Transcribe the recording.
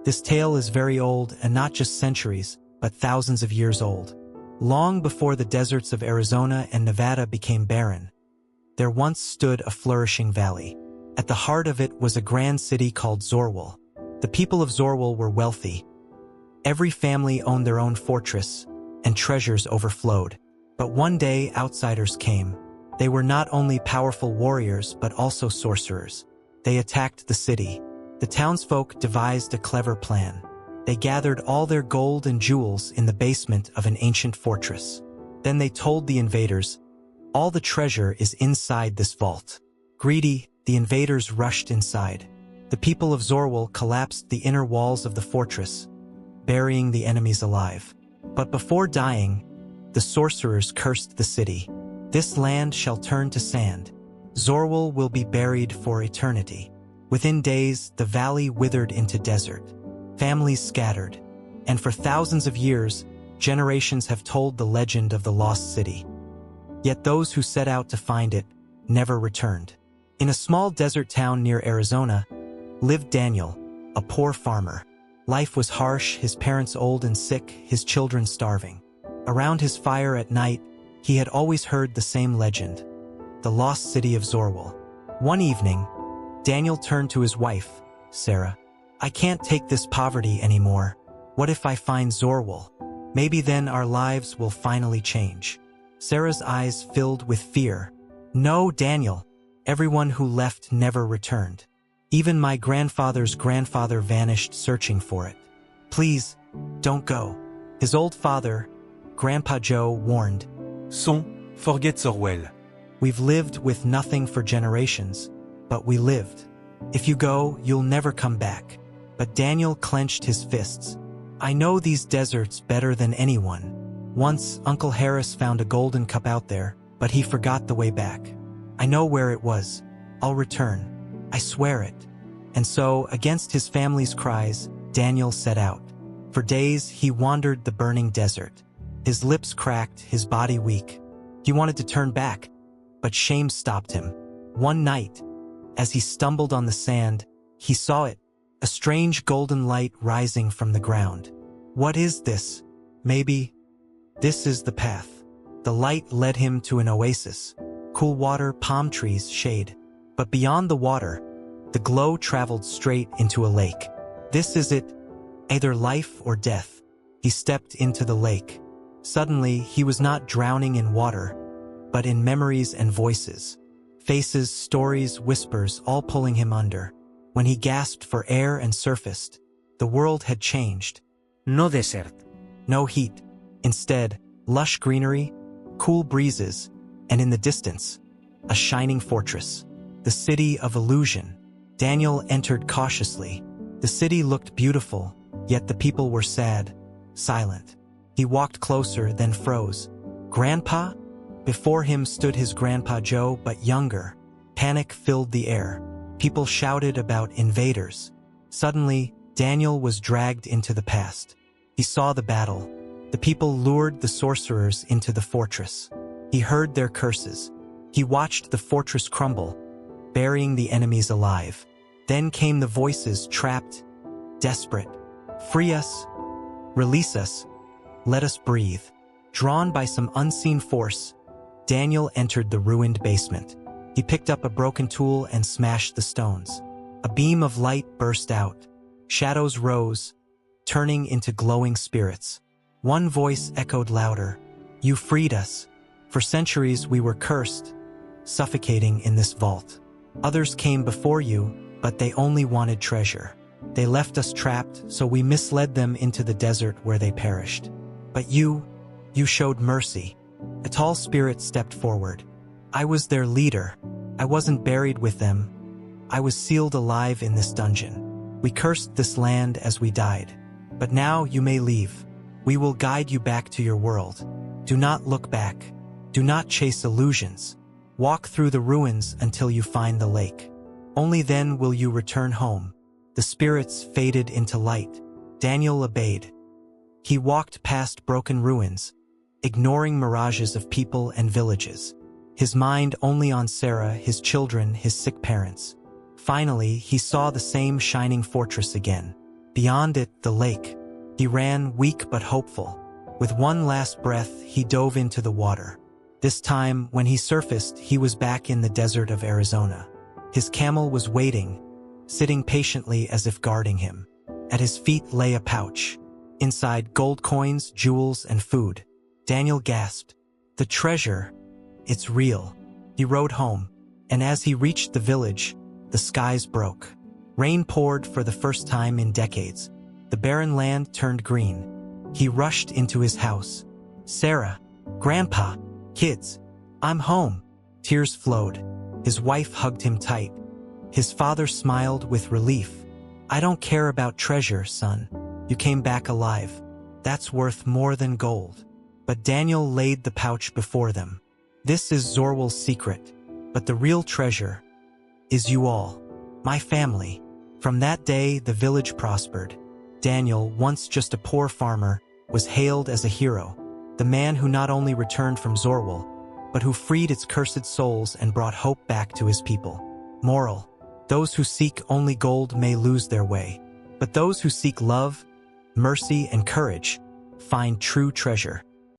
This tale is very old, and not just centuries, but thousands of years old. Long before the deserts of Arizona and Nevada became barren, there once stood a flourishing valley. At the heart of it was a grand city called Zorwell. The people of Zorwell were wealthy. Every family owned their own fortress, and treasures overflowed. But one day, outsiders came. They were not only powerful warriors, but also sorcerers. They attacked the city. The townsfolk devised a clever plan. They gathered all their gold and jewels in the basement of an ancient fortress. Then they told the invaders, "All the treasure is inside this vault." Greedy, the invaders rushed inside. The people of Zorwell collapsed the inner walls of the fortress, burying the enemies alive. But before dying, the sorcerers cursed the city. "This land shall turn to sand. Zorwell will be buried for eternity." Within days, the valley withered into desert. Families scattered. And for thousands of years, generations have told the legend of the lost city. Yet those who set out to find it never returned. In a small desert town near Arizona lived Daniel, a poor farmer. Life was harsh, his parents old and sick, his children starving. Around his fire at night, he had always heard the same legend, the lost city of Zorwell. One evening, Daniel turned to his wife, Sarah. "I can't take this poverty anymore. What if I find Zorwell? Maybe then our lives will finally change." Sarah's eyes filled with fear. "No, Daniel. Everyone who left never returned. Even my grandfather's grandfather vanished searching for it. Please, don't go." His old father, Grandpa Joe, warned, Forget Zorwell. "We've lived with nothing for generations, but we lived. If you go, you'll never come back." But Daniel clenched his fists. "I know these deserts better than anyone. Once, Uncle Harris found a golden cup out there, but he forgot the way back. I know where it was. I'll return. I swear it." And so, against his family's cries, Daniel set out. For days, he wandered the burning desert. His lips cracked, his body weak. He wanted to turn back, but shame stopped him. One night, as he stumbled on the sand, he saw it, a strange golden light rising from the ground. "What is this? Maybe this is the path." The light led him to an oasis. Cool water, palm trees, shade. But beyond the water, the glow traveled straight into a lake. "This is it, either life or death." He stepped into the lake. Suddenly, he was not drowning in water, but in memories and voices. Faces, stories, whispers, all pulling him under. When he gasped for air and surfaced, the world had changed. No desert. No heat. Instead, lush greenery, cool breezes, and in the distance, a shining fortress. The city of illusion. Daniel entered cautiously. The city looked beautiful, yet the people were sad, silent. He walked closer, then froze. "Grandpa?" Before him stood his Grandpa Joe, but younger. Panic filled the air. People shouted about invaders. Suddenly, Daniel was dragged into the past. He saw the battle. The people lured the sorcerers into the fortress. He heard their curses. He watched the fortress crumble, burying the enemies alive. Then came the voices, trapped, desperate. "Free us. Release us. Let us breathe." Drawn by some unseen force, Daniel entered the ruined basement. He picked up a broken tool and smashed the stones. A beam of light burst out. Shadows rose, turning into glowing spirits. One voice echoed louder, "You freed us. For centuries we were cursed, suffocating in this vault. Others came before you, but they only wanted treasure. They left us trapped, so we misled them into the desert where they perished. But you showed mercy." A tall spirit stepped forward. "I was their leader. I wasn't buried with them. I was sealed alive in this dungeon. We cursed this land as we died. But now you may leave. We will guide you back to your world. Do not look back. Do not chase illusions. Walk through the ruins until you find the lake. Only then will you return home." The spirits faded into light. Daniel obeyed. He walked past broken ruins, ignoring mirages of people and villages. His mind only on Sarah, his children, his sick parents. Finally, he saw the same shining fortress again. Beyond it, the lake. He ran, weak but hopeful. With one last breath, he dove into the water. This time, when he surfaced, he was back in the desert of Arizona. His camel was waiting, sitting patiently as if guarding him. At his feet lay a pouch. Inside, gold coins, jewels, and food. Daniel gasped. The treasure, it's real. He rode home, and as he reached the village, the skies broke. Rain poured for the first time in decades. The barren land turned green. He rushed into his house. Sarah, Grandpa, kids, I'm home. Tears flowed. His wife hugged him tight. His father smiled with relief. I don't care about treasure, son. You came back alive. That's worth more than gold. But Daniel laid the pouch before them. This is Zorwell's secret, but the real treasure is you all, my family. From that day, the village prospered. Daniel, once just a poor farmer, was hailed as a hero, the man who not only returned from Zorwell, but who freed its cursed souls and brought hope back to his people. Moral: those who seek only gold may lose their way, but those who seek love, mercy, and courage find true treasure.